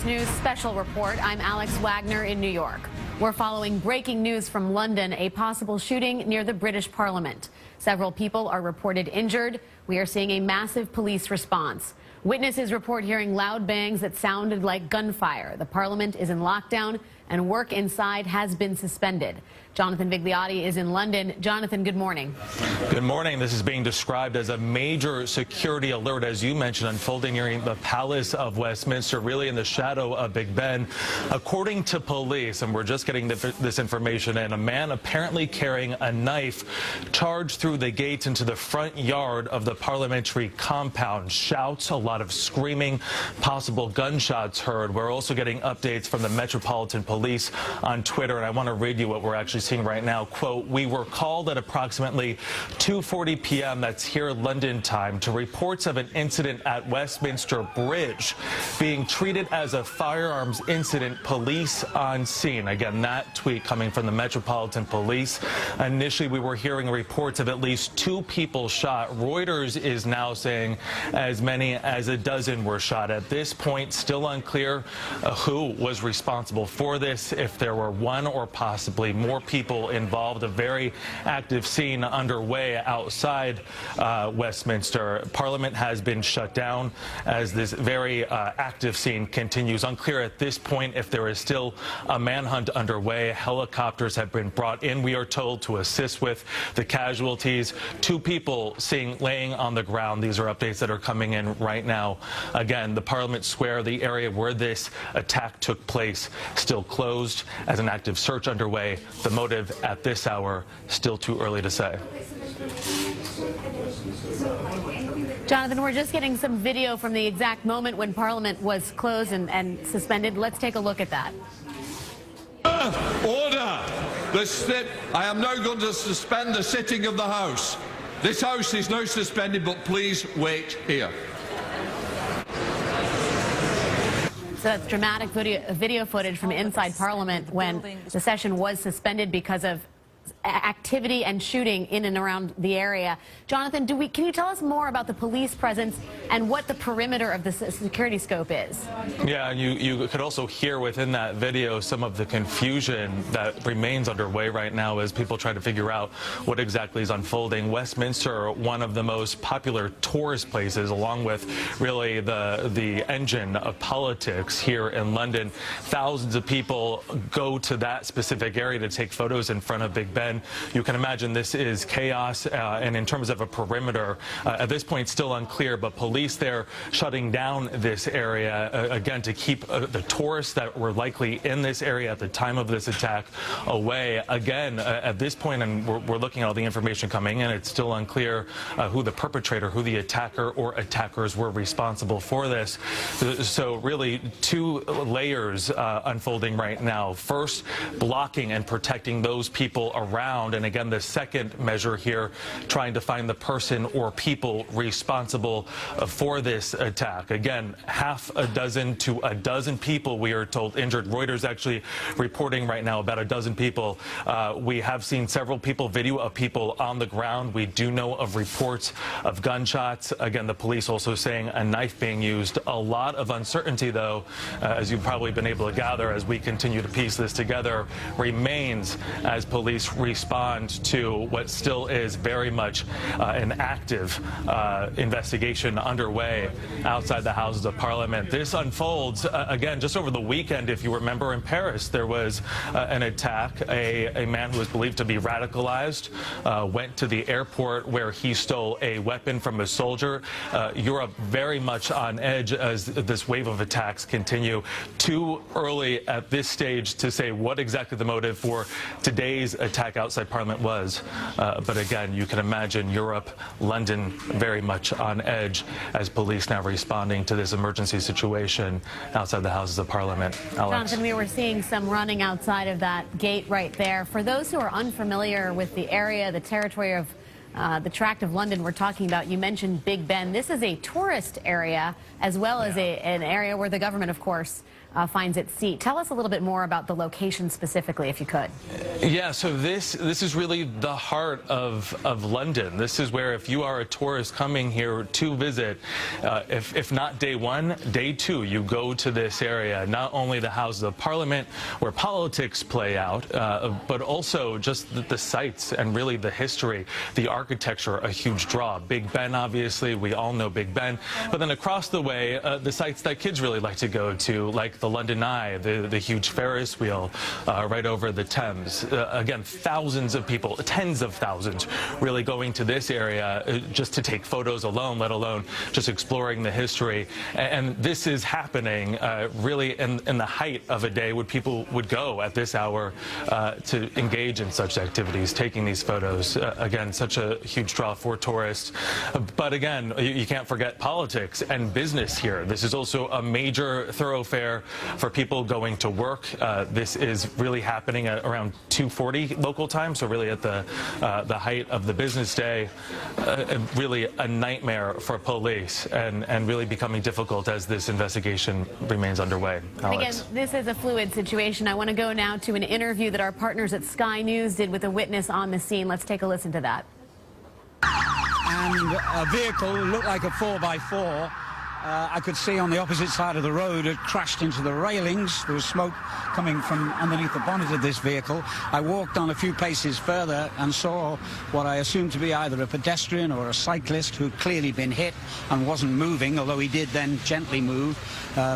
News special report. I'm Alex Wagner in New York. We're following breaking news from London, a possible shooting near the British Parliament. Several people are reported injured. We are seeing a massive police response. Witnesses report hearing loud bangs that sounded like gunfire. The Parliament is in lockdown and work inside has been suspended. Jonathan Vigliotti is in London. Jonathan, good morning. Good morning. This is being described as a major security alert, as you mentioned, unfolding near the Palace of Westminster, really in the shadow of Big Ben. According to police, and we're just getting this information in, a man apparently carrying a knife charged through the gates into the front yard of the parliamentary compound. Shouts, a lot of screaming, possible gunshots heard. We're also getting updates from the Metropolitan Police on Twitter, and I want to read you what we're actually seeing right now. Quote, "We were called at approximately 2:40 p.m. that's here London time to reports of an incident at Westminster Bridge being treated as a firearms incident. Police on scene." Again, that tweet coming from the Metropolitan Police. Initially, we were hearing reports of at least 2 people shot. Reuters is now saying as many as a dozen were shot. At this point, still unclear who was responsible for this, if there were one or possibly more people involved. A very active scene underway outside Westminster. Parliament has been shut down as this very active scene continues. Unclear at this point if there is still a manhunt underway. Helicopters have been brought in, we are told, to assist with the casualties. 2 people seen laying on the ground. These are updates that are coming in right now. Again, the Parliament Square, the area where this attack took place, still closed as an active search underway. The motive at this hour, still too early to say. Jonathan, we're just getting some video from the exact moment when Parliament was closed and suspended. Let's take a look at that. Order! I am now going to suspend the sitting of the House. This House is now suspended, but please wait here. So that's dramatic video footage from inside Parliament when the session was suspended because of activity and shooting in and around the area. Jonathan, can you tell us more about the police presence and what the perimeter of the security scope is? Yeah, and you could also hear within that video some of the confusion that remains underway right now as people try to figure out what exactly is unfolding. Westminster, one of the most popular tourist places, along with really the engine of politics here in London. Thousands of people go to that specific area to take photos in front of Big Ben. You can imagine this is chaos, and in terms of a perimeter, at this point still unclear, but police there shutting down this area, again, to keep the tourists that were likely in this area at the time of this attack away. Again, at this point, and we're looking at all the information coming in, it's still unclear who the perpetrator, who the attacker or attackers were responsible for this. So really 2 layers unfolding right now. First, blocking and protecting those people around. And again, the second measure here, trying to find the person or people responsible for this attack. Again, half a dozen to a dozen people, we are told, injured. Reuters actually reporting right now about a dozen people. We have seen several video of people on the ground. We do know of reports of gunshots. Again, the police also saying a knife being used. A lot of uncertainty, though, as you've probably been able to gather as we continue to piece this together, remains as police respond to what still is very much an active investigation underway outside the Houses of Parliament. This unfolds, again, just over the weekend, if you remember, in Paris, there was an attack. A man who was believed to be radicalized went to the airport where he stole a weapon from a soldier. Europe very much on edge as this wave of attacks continue. Too early at this stage to say what exactly the motive for today's attack outside Parliament was. But again, you can imagine Europe, London, very much on edge as police now responding to this emergency situation outside the Houses of Parliament. Alex. Jonathan, we were seeing some running outside of that gate right there. For those who are unfamiliar with the area, the territory of the tract of London we're talking about. You mentioned Big Ben. This is a tourist area as well as an area where the government, of course, finds its seat. Tell us a little bit more about the location specifically, if you could. Yeah, so this is really the heart of London. This is where, if you are a tourist coming here to visit, if not day one, day two, you go to this area. Not only the Houses of Parliament, where politics play out, but also just the sights and really the history, the architecture, a huge draw. Big Ben, obviously, we all know Big Ben. But then across the way, the sites that kids really like to go to, like the London Eye, the huge Ferris wheel right over the Thames. Again, thousands of people, tens of thousands, really going to this area just to take photos alone, let alone just exploring the history. And this is happening really in the height of a day when people would go at this hour to engage in such activities, taking these photos. Again, such a huge draw for tourists. But again, you can't forget politics and business here. This is also a major thoroughfare for people going to work. This is really happening at around 2:40 local time, so really at the height of the business day. Really a nightmare for police, and really becoming difficult as this investigation remains underway. Alex. Again, this is a fluid situation. I want to go now to an interview that our partners at Sky News did with a witness on the scene. Let's take a listen to that. And a vehicle looked like a 4x4. I could see on the opposite side of the road it crashed into the railings. There was smoke coming from underneath the bonnet of this vehicle. I walked on a few paces further and saw what I assumed to be either a pedestrian or a cyclist who'd clearly been hit and wasn't moving, although he did then gently move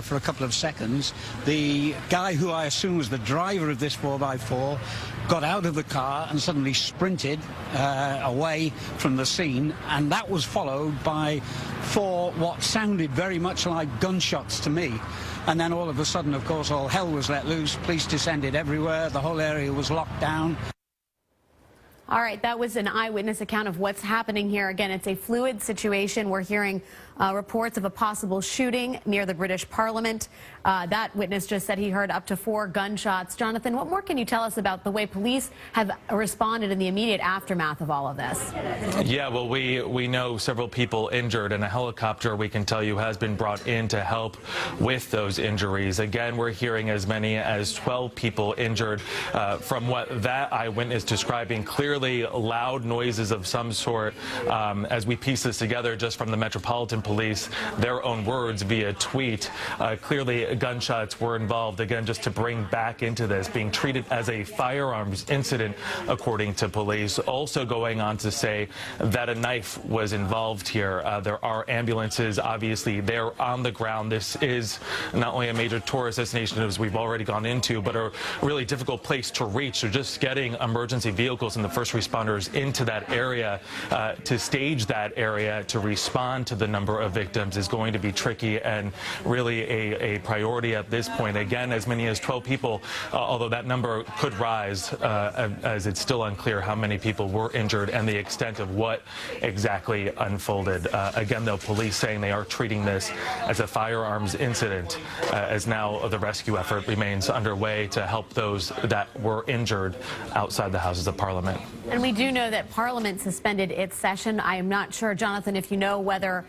for a couple of seconds. The guy who I assume was the driver of this 4x4 got out of the car and suddenly sprinted away from the scene, and that was followed by 4 what sounded very much like gunshots to me. And then all of a sudden, of course, all hell was let loose. Police descended everywhere. The whole area was locked down. All right, that was an eyewitness account of what's happening here. Again, it's a fluid situation. We're hearing reports of a possible shooting near the British Parliament. That witness just said he heard up to 4 gunshots. Jonathan, what more can you tell us about the way police have responded in the immediate aftermath of all of this? Yeah, well, we know several people injured, and a helicopter, we can tell you, has been brought in to help with those injuries. Again, we're hearing as many as 12 people injured. From what that eyewitness describing, clearly loud noises of some sort. As we piece this together just from the Metropolitan Police, their own words via tweet, clearly gunshots were involved. Again, just to bring back into this, being treated as a firearms incident, according to police. Also going on to say that a knife was involved here. There are ambulances, obviously, they're on the ground. This is not only a major tourist destination, as we've already gone into, but a really difficult place to reach. So just getting emergency vehicles and the first responders into that area to stage that area to respond to the number of victims is going to be tricky, and really a priority at this point. Again, as many as 12 people, although that number could rise, as it's still unclear how many people were injured and the extent of what exactly unfolded. Again, though, police saying they are treating this as a firearms incident, as now the rescue effort remains underway to help those that were injured outside the Houses of Parliament. And we do know that Parliament suspended its session. I am not sure, Jonathan, if you know whether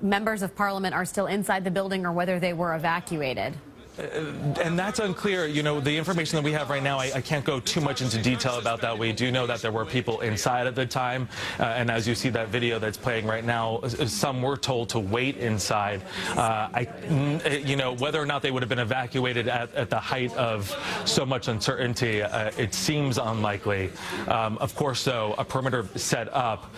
members of Parliament are still inside the building or whether they were evacuated. And that's unclear. You know, the information that we have right now, I can't go too much into detail about that. We do know that there were people inside at the time. And as you see that video that's playing right now, some were told to wait inside. You know, whether or not they would have been evacuated at the height of so much uncertainty, it seems unlikely. Of course, though, a perimeter set up,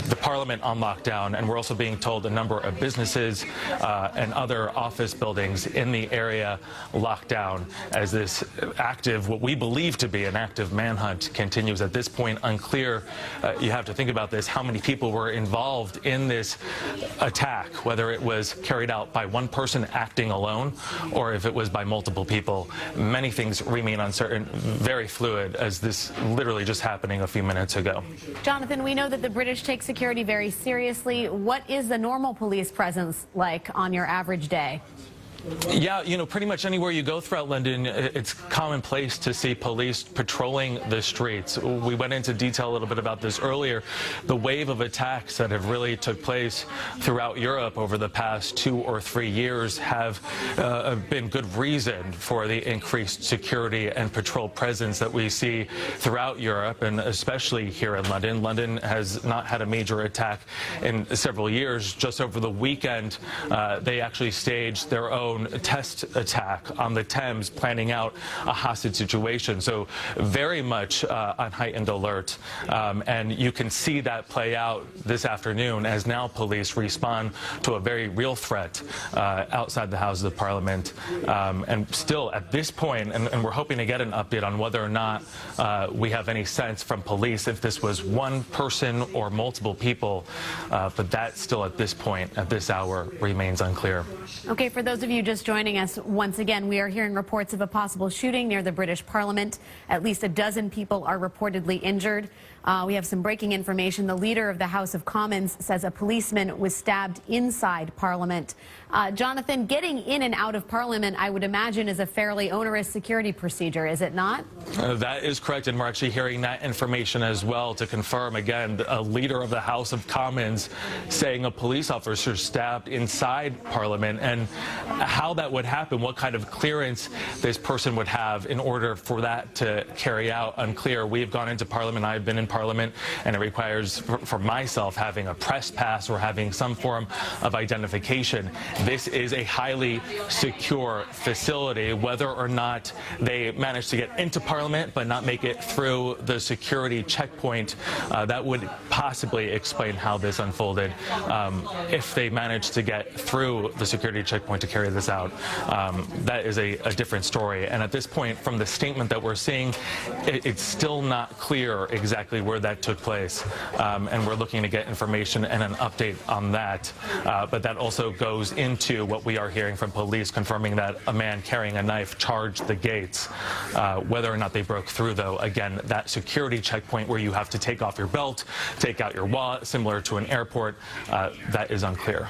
the Parliament on lockdown, and we're also being told a number of businesses and other office buildings in the area locked down as this active, what we believe to be an active manhunt, continues. At this point, unclear. You have to think about this, how many people were involved in this attack, whether it was carried out by one person acting alone or if it was by multiple people. Many things remain uncertain, very fluid, as this literally just happening a few minutes ago. Jonathan, we know that the British take security very seriously. What is the normal police presence like on your average day? Yeah, pretty much anywhere you go throughout London, it's commonplace to see police patrolling the streets. We went into detail a little bit about this earlier. The wave of attacks that have really took place throughout Europe over the past 2 or 3 years have been good reason for the increased security and patrol presence that we see throughout Europe, and especially here in London. London has not had a major attack in several years. Just over the weekend, they actually staged their own test attack on the Thames, planning out a hostage situation. So very much on heightened alert. And you can see that play out this afternoon as now police respond to a very real threat outside the Houses of Parliament. And still at this point, and we're hoping to get an update on whether or not we have any sense from police if this was one person or multiple people, but that still at this point, at this hour, remains unclear. Okay, for those of you just joining us, once again, we are hearing reports of a possible shooting near the British Parliament. At least a dozen people are reportedly injured. We have some breaking information. The leader of the House of Commons says a policeman was stabbed inside Parliament. Jonathan, getting in and out of Parliament, I would imagine, is a fairly onerous security procedure, is it not? That is correct, and we're actually hearing that information as well to confirm, again, a leader of the House of Commons saying a police officer stabbed inside Parliament, and how that would happen, what kind of clearance this person would have in order for that to carry out, unclear. We've gone into Parliament, I've been in Parliament, and it requires, for myself, having a press pass or having some form of identification. This is a highly secure facility. Whether or not they manage to get into Parliament but not make it through the security checkpoint, that would possibly explain how this unfolded. If they manage to get through the security checkpoint to carry this out, that is a different story. And at this point, from the statement that we're seeing, it's still not clear exactly where that took place. And we're looking to get information and an update on that. But that also goes into what we are hearing from police, confirming that a man carrying a knife charged the gates. Whether or not they broke through, though, again, that security checkpoint where you have to take off your belt, take out your wallet, similar to an airport, that is unclear.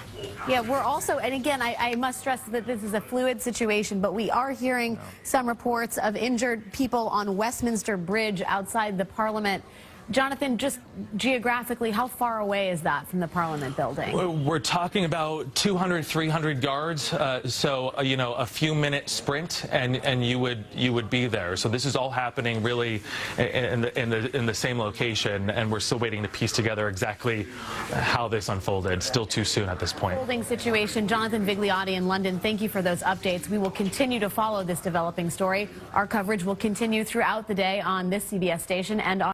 Yeah, we're also, and again, I must stress that this is a fluid situation, but we are hearing some reports of injured people on Westminister Bridge outside the Parliament. Jonathan, just geographically, how far away is that from the Parliament building? We're talking about 200, 300 yards, so a few minute sprint, and you would be there. So this is all happening really in the same location, and we're still waiting to piece together exactly how this unfolded. Still too soon at this point. Holding situation. Jonathan Vigliotti in London, thank you for those updates. We will continue to follow this developing story. Our coverage will continue throughout the day on this CBS station and on